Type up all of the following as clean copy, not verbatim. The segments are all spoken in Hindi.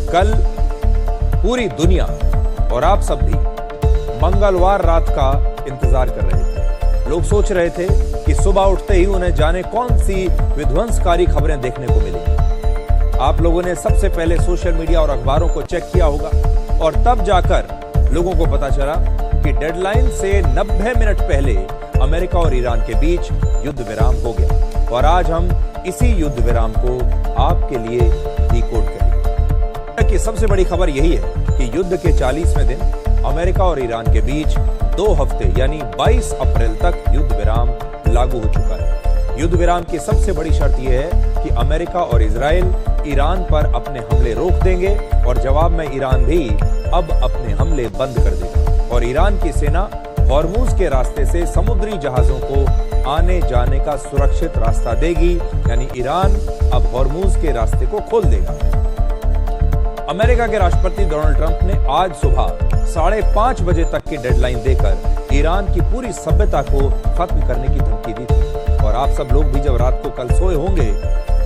कल पूरी दुनिया और आप सब भी मंगलवार रात का इंतजार कर रहे थे। लोग सोच रहे थे कि सुबह उठते ही उन्हें जाने कौन सी विध्वंसकारी खबरें देखने को मिलेंगी। आप लोगों ने सबसे पहले सोशल मीडिया और अखबारों को चेक किया होगा और तब जाकर लोगों को पता चला कि डेडलाइन से 90 मिनट पहले अमेरिका और ईरान के बीच युद्ध विराम हो गया और आज हम इसी युद्ध विराम को आपके लिए डिकोड करेंगे। कि सबसे बड़ी खबर यही है कि युद्ध के 40वें दिन अमेरिका और ईरान के बीच 2 हफ्ते यानी 22 अप्रैल तक युद्ध विराम लागू हो चुका है। युद्ध विराम की सबसे बड़ी शर्त यह है कि अमेरिका और इजराइल ईरान पर अपने हमले रोक देंगे और जवाब में ईरान भी अब अपने हमले बंद कर देगा और ईरान की सेना हॉर्मुज के रास्ते से समुद्री जहाजों को आने जाने का सुरक्षित रास्ता देगी, यानी ईरान अब हॉर्मुज के रास्ते को खोल देगा। अमेरिका के राष्ट्रपति डोनाल्ड ट्रंप ने आज सुबह 5:30 बजे तक की डेडलाइन देकर ईरान की पूरी सभ्यता को खत्म करने की धमकी दी थी और आप सब लोग भी जब रात को कल सोए होंगे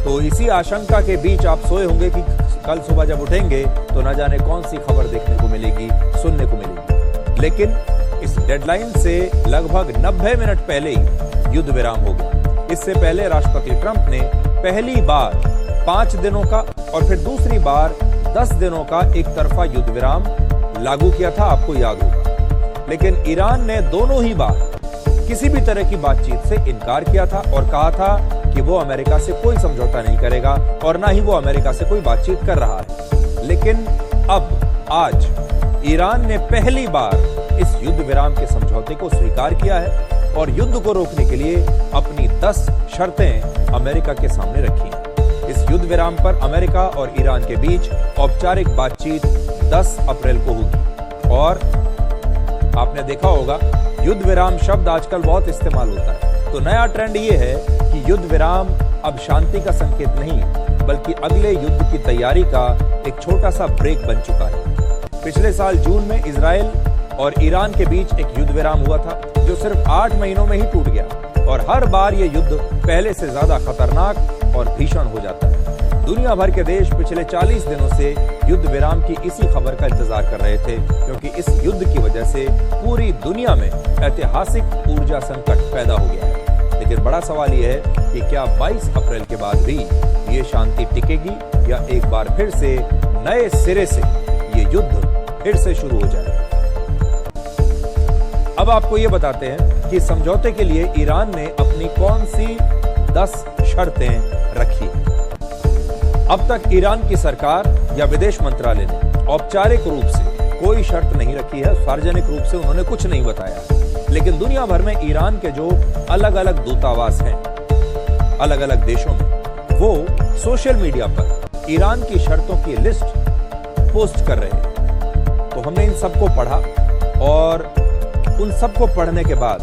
तो इसी आशंका के बीच आप सोए होंगे कि कल सुबह जब उठेंगे तो न जाने कौन सी खबर देखने को मिलेगी, सुनने को मिलेगी। लेकिन इस डेडलाइन से लगभग 90 मिनट पहले ही युद्ध विराम हो गया। इससे पहले राष्ट्रपति ट्रंप ने पहली बार 5 दिनों का और फिर दूसरी बार 10 दिनों का एक तरफा युद्ध विराम लागू किया था, आपको याद होगा। लेकिन ईरान ने दोनों ही बार किसी भी तरह की बातचीत से इनकार किया था और कहा था कि वो अमेरिका से कोई समझौता नहीं करेगा और ना ही वो अमेरिका से कोई बातचीत कर रहा है। लेकिन अब आज ईरान ने पहली बार इस युद्ध विराम के समझौते को स्वीकार किया है और युद्ध को रोकने के लिए अपनी 10 शर्तें अमेरिका के सामने रखी हैं। इस युद्ध विराम पर अमेरिका और ईरान के बीच औपचारिक बातचीत 10 अप्रैल को होगी और आपने देखा होगा युद्ध विराम शब्द आजकल बहुत इस्तेमाल होता है। तो नया ट्रेंड ये है कि युद्ध विराम अब शांति का संकेत नहीं बल्कि अगले युद्ध की तैयारी का एक छोटा सा ब्रेक बन चुका है। पिछले साल जून में इजराइल और ईरान के बीच एक युद्ध विराम हुआ था जो सिर्फ 8 महीनों में ही टूट गया और हर बार ये युद्ध पहले से ज्यादा खतरनाक और भीषण हो जाता है। दुनिया भर के देश पिछले 40 दिनों से युद्ध विराम की इसी खबर का इंतजार कर रहे थे क्योंकि इस युद्ध की वजह से पूरी दुनिया में ऐतिहासिक ऊर्जा संकट पैदा हो गया है। लेकिन बड़ा सवाल यह है कि क्या 22 अप्रैल के बाद भी ये शांति टिकेगी या एक बार फिर से नए सिरे से ये युद्ध फिर से शुरू हो जाएगा। अब आपको ये बताते हैं कि समझौते के लिए ईरान ने अपनी कौन सी 10 शर्तें रखी। अब तक ईरान की सरकार या विदेश मंत्रालय ने औपचारिक रूप से कोई शर्त नहीं रखी है, सार्वजनिक रूप से उन्होंने कुछ नहीं बताया। लेकिन दुनिया भर में ईरान के जो अलग अलग दूतावास हैं अलग अलग देशों में, वो सोशल मीडिया पर ईरान की शर्तों की लिस्ट पोस्ट कर रहे हैं। तो हमने इन सबको पढ़ा और उन सबको पढ़ने के बाद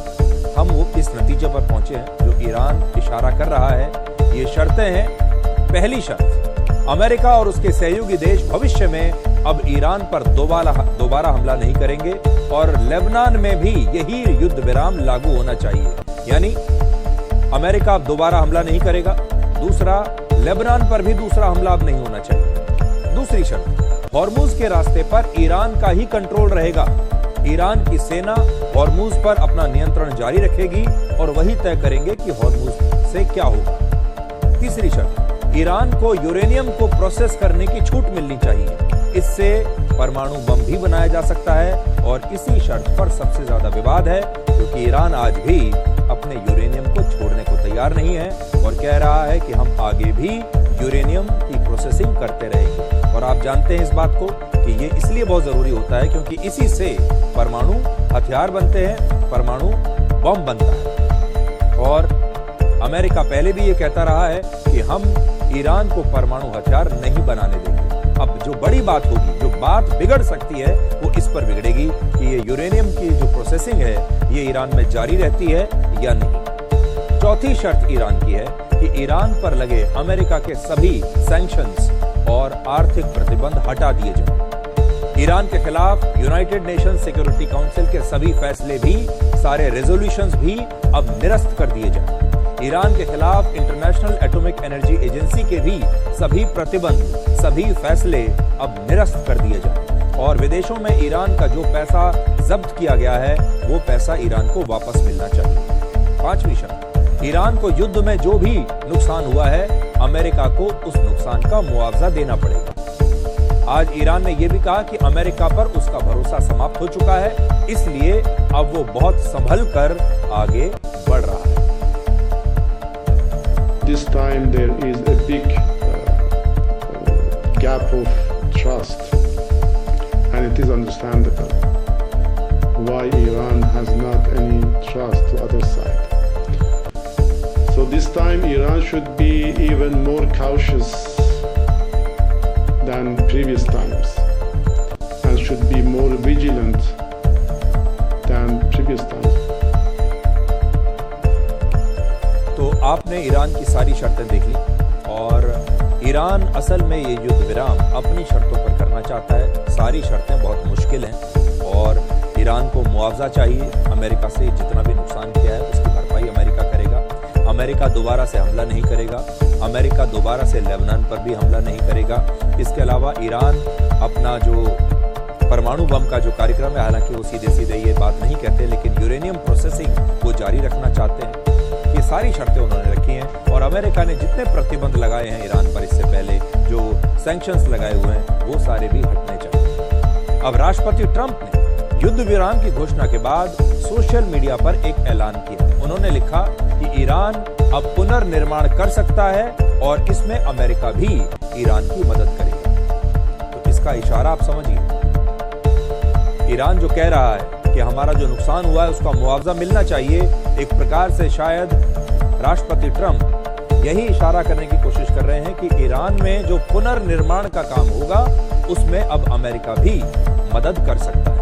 हम वो इस नतीजे पर पहुंचे हैं जो ईरान इशारा कर रहा है। ये शर्तें हैं। पहली शर्त, अमेरिका और उसके सहयोगी देश भविष्य में अब ईरान पर दोबारा हमला नहीं करेंगे और लेबनान में भी यही युद्ध विराम लागू होना चाहिए, यानी अमेरिका अब दोबारा हमला नहीं करेगा। दूसरा, लेबनान पर भी दूसरा हमला अब नहीं होना चाहिए। दूसरी शर्त, हॉर्मुज के रास्ते पर ईरान का ही कंट्रोल रहेगा। ईरान की सेना हॉर्मुज पर अपना नियंत्रण जारी रखेगी और वही तय करेंगे कि हॉर्मुज से क्या होगा। तीसरी शर्त, ईरान को यूरेनियम को प्रोसेस करने की छूट मिलनी चाहिए, इससे परमाणु बम भी बनाया जा सकता है और इसी शर्त पर सबसे ज्यादा विवाद है क्योंकि ईरान आज भी अपने यूरेनियम को छोड़ने को तैयार नहीं है और कह रहा है कि हम आगे भी यूरेनियम की प्रोसेसिंग करते रहेंगे। और आप जानते हैं इस बात को कि ये इसलिए बहुत जरूरी होता है क्योंकि इसी से परमाणु हथियार बनते हैं, परमाणु बम बनता है। और अमेरिका पहले भी ये कहता रहा है कि हम ईरान को परमाणु हथियार नहीं बनाने देंगे। अब जो बड़ी बात होगी, जो बात बिगड़ सकती है, वो इस पर बिगड़ेगी कि ये यूरेनियम की जो प्रोसेसिंग है ये ईरान में जारी रहती है या नहीं। चौथी शर्त ईरान की है कि ईरान पर लगे अमेरिका के सभी सैंक्शंस और आर्थिक प्रतिबंध हटा दिए जाएं। ईरान के खिलाफ यूनाइटेड नेशंस सिक्योरिटी काउंसिल के सभी फैसले भी, सारे रेजोल्यूशंस भी अब निरस्त कर दिए जाएं। ईरान के खिलाफ इंटरनेशनल एटॉमिक एनर्जी एजेंसी के भी सभी प्रतिबंध सभी फैसले अब निरस्त कर दिए जाएं और विदेशों में ईरान का जो पैसा जब्त किया गया है वो पैसा ईरान को वापस मिलना चाहिए। पांचवी शर्त, ईरान को युद्ध में जो भी नुकसान हुआ है अमेरिका को उस नुकसान का मुआवजा देना पड़ेगा। आज ईरान ने यह भी कहा कि अमेरिका पर उसका भरोसा समाप्त हो चुका है, इसलिए अब वो बहुत संभल कर आगे बढ़ रहा है। This time there is a big gap of trust, and it is understandable why Iran has not any trust to other side. So this time Iran should be even more cautious than previous times and should be more vigilant than previous times. तो आपने ईरान की सारी शर्तें देख ली और ईरान असल में ये युद्ध विराम अपनी शर्तों पर करना चाहता है। सारी शर्तें बहुत मुश्किल हैं और ईरान को मुआवजा चाहिए। अमेरिका से जितना भी नुकसान किया है उसकी भरपाई अमेरिका करेगा। अमेरिका दोबारा से हमला नहीं करेगा। अमेरिका दोबारा से लेबनान पर भी हमला नहीं करेगा। इसके अलावा ईरान अपना जो परमाणु बम का जो कार्यक्रम है, हालांकि वो सीधे सीधे ये बात नहीं कहते, लेकिन यूरेनियम प्रोसेसिंग वो जारी रखना चाहते हैं। ये सारी शर्तें उन्होंने रखी हैं और अमेरिका ने जितने प्रतिबंध लगाए हैं ईरान पर इससे पहले, जो सैंक्शंस लगाए हुए हैं, वो सारे भी हटने चाहिए। अब राष्ट्रपति ट्रंप ने युद्ध विराम की घोषणा के बाद सोशल मीडिया पर एक ऐलान किया। उन्होंने लिखा कि ईरान अब पुनर्निर्माण कर सकता है और इसमें अमेरिका भी ईरान की मदद करेगा। तो इसका इशारा आप समझिए, ईरान जो कह रहा है कि हमारा जो नुकसान हुआ है उसका मुआवजा मिलना चाहिए, एक प्रकार से शायद राष्ट्रपति ट्रंप यही इशारा करने की कोशिश कर रहे हैं कि ईरान में जो पुनर्निर्माण का काम होगा उसमें अब अमेरिका भी मदद कर सकता है।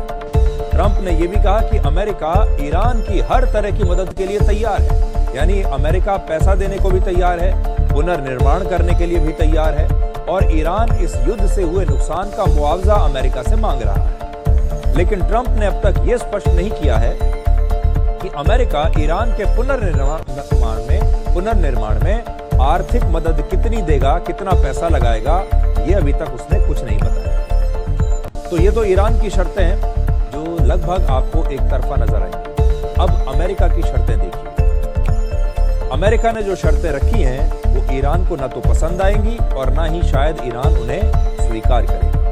ट्रंप ने यह भी कहा कि अमेरिका ईरान की हर तरह की मदद के लिए तैयार है, यानी अमेरिका पैसा देने को भी तैयार है, पुनर्निर्माण करने के लिए भी तैयार है और ईरान इस युद्ध से हुए नुकसान का मुआवजा अमेरिका से मांग रहा है। लेकिन ट्रंप ने अब तक यह स्पष्ट नहीं किया है कि अमेरिका ईरान के पुनर्निर्माण में आर्थिक मदद कितनी देगा, कितना पैसा लगाएगा, यह अभी तक उसने कुछ नहीं बताया। तो ये तो ईरान की शर्तें हैं जो लगभग आपको एक तरफा नजर आएंगी। अब अमेरिका की शर्तें देखिए। अमेरिका ने जो शर्तें रखी हैं वो ईरान को न तो पसंद आएंगी और ना ही शायद ईरान उन्हें स्वीकार करेगा।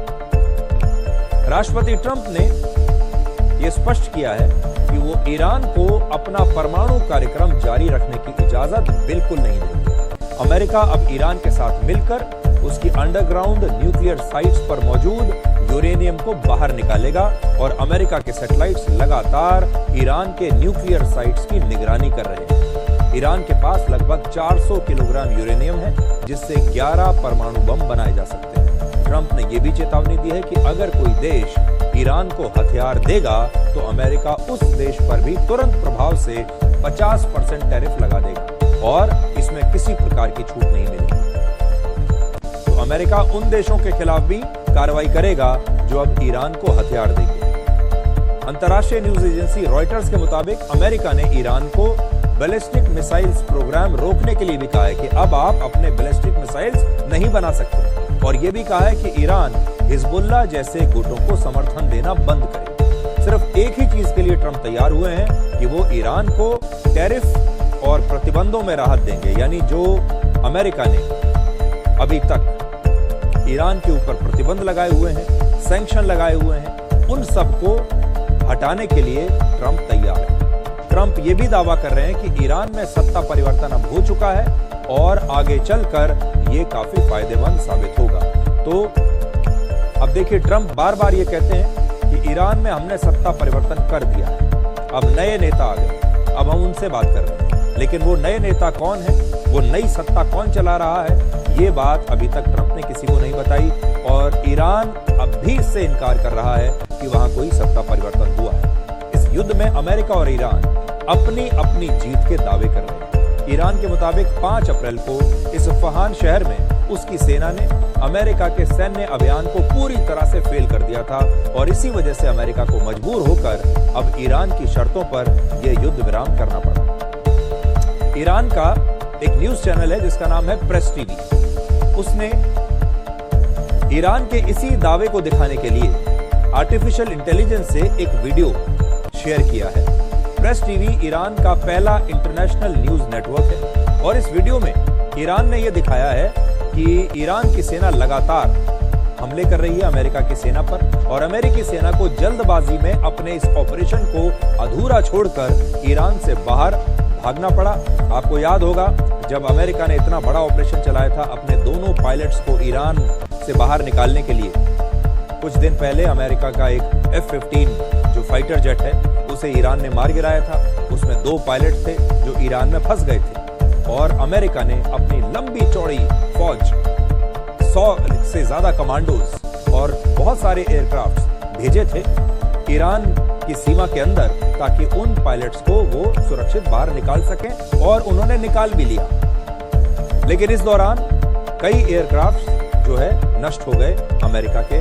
राष्ट्रपति ट्रंप ने यह स्पष्ट किया है कि वो ईरान को अपना परमाणु कार्यक्रम जारी रखने की इजाजत बिल्कुल नहीं देंगे। अमेरिका अब ईरान के साथ मिलकर उसकी अंडरग्राउंड न्यूक्लियर साइट्स पर मौजूद यूरेनियम को बाहर निकालेगा और अमेरिका के सैटेलाइट्स लगातार ईरान के न्यूक्लियर साइट्स की निगरानी कर रहे हैं। ईरान के पास लगभग 400 किलोग्राम यूरेनियम है, जिससे 11 परमाणु बम बनाए जा सकते हैं। ट्रंप ने यह भी चेतावनी दी है कि अगर कोई देश ईरान को हथियार देगा तो अमेरिका उस देश पर भी तुरंत प्रभाव से 50% टैरिफ लगा देगा और इसमें किसी प्रकार की छूट नहीं मिलेगी। तो अमेरिका उन देशों के खिलाफ भी कार्रवाई करेगा जो अब ईरान को हथियार देंगे। अंतर्राष्ट्रीय न्यूज एजेंसी रॉयटर्स के मुताबिक अमेरिका ने ईरान को बैलिस्टिक मिसाइल्स प्रोग्राम रोकने के लिए भी कहा है कि अब आप अपने बैलिस्टिक मिसाइल्स नहीं बना सकते और यह भी कहा है कि ईरान हिजबुल्लाह जैसे गुटों को समर्थन देना बंद करे। सिर्फ एक ही चीज के लिए ट्रंप तैयार हुए हैं कि वो ईरान को टैरिफ और प्रतिबंधों में राहत देंगे, यानी जो अमेरिका ने अभी तक ईरान के ऊपर प्रतिबंध लगाए हुए हैं, सैंक्शन लगाए हुए हैं, उन सबको हटाने के लिए ट्रंप तैयार है। ट्रंप ये भी दावा कर रहे हैं कि ईरान में सत्ता परिवर्तन अब हो चुका है और आगे चलकर ये काफी फायदेमंद साबित होगा। तो अब देखिए, ट्रंप बार बार ये कहते हैं कि ईरान में हमने सत्ता परिवर्तन कर दिया है, अब नए नेता आ गए, अब हम उनसे बात कर रहे हैं। लेकिन वो नए नेता कौन है, वो नई सत्ता कौन चला रहा है, ये बात अभी तक ट्रंप ने किसी को नहीं बताई और ईरान अब भी इससे इनकार कर रहा है कि वहां कोई सत्ता परिवर्तन हुआ है। इस युद्ध में अमेरिका और ईरान अपनी अपनी जीत के दावे कर रहे हैं। ईरान के मुताबिक 5 अप्रैल को इस्फहान शहर में उसकी सेना ने अमेरिका के सैन्य अभियान को पूरी तरह से फेल कर दिया था और इसी वजह से अमेरिका को मजबूर होकर अब ईरान की शर्तों पर यह युद्ध विराम करना पड़ा। ईरान का एक न्यूज चैनल है जिसका नाम है प्रेस टीवी, उसने ईरान के इसी दावे को दिखाने के लिए आर्टिफिशियल इंटेलिजेंस से एक वीडियो शेयर किया है। प्रेस टीवी ईरान का पहला इंटरनेशनल न्यूज नेटवर्क है और इस वीडियो में ईरान ने यह दिखाया है कि ईरान की सेना लगातार हमले कर रही है अमेरिका की सेना पर और अमेरिकी सेना को जल्दबाजी में अपने इस ऑपरेशन को अधूरा छोड़कर ईरान से बाहर भागना पड़ा। आपको याद होगा जब अमेरिका ने इतना बड़ा ऑपरेशन चलाया था अपने दोनों पायलट्स को ईरान से बाहर निकालने के लिए। कुछ दिन पहले अमेरिका का एक F-15 जो फाइटर जेट है उसे ईरान ने मार गिराया था। उसमें 2 पायलट थे जो ईरान में फंस गए थे और अमेरिका ने अपनी लंबी चौड़ी फौज 100 से ज्यादा कमांडोज और बहुत सारे एयरक्राफ्ट भेजे थे ईरान की सीमा के अंदर ताकि उन पायलट्स को वो सुरक्षित बाहर निकाल सकें और उन्होंने निकाल भी लिया। लेकिन इस दौरान कई एयरक्राफ्ट जो है नष्ट हो गए अमेरिका के